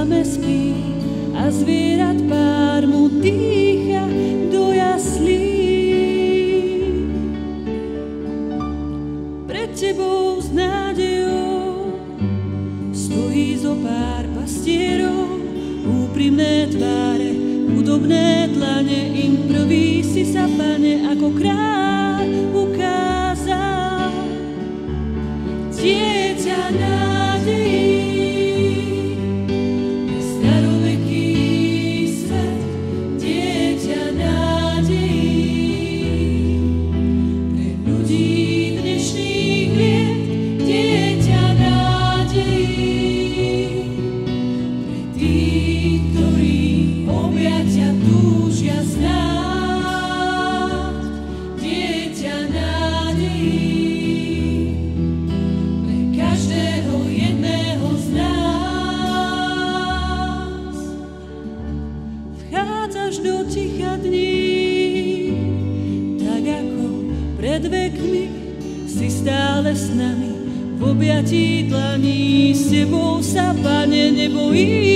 same spí a zvierat pár mu dýcha do jaslí. Pred tebou s nádejou stojí zo pár pastierov, úprimné tváre, hudobné dlane, im prvý si sa, Pane, ako kráľ ukázal. Dieťa nádejí, staroveký svet, dieťa nádejí, pre ľudí dnešných liet, dieťa nádejí, pre tých, ktorí objatia túžia znáť, dieťa nádejí, pre každého jedného z nás. Vchádzaš do ticha dní, tak ako pred vekmi si stále s nami, v objatí dlaní s tebou sa, Pane, nebojí.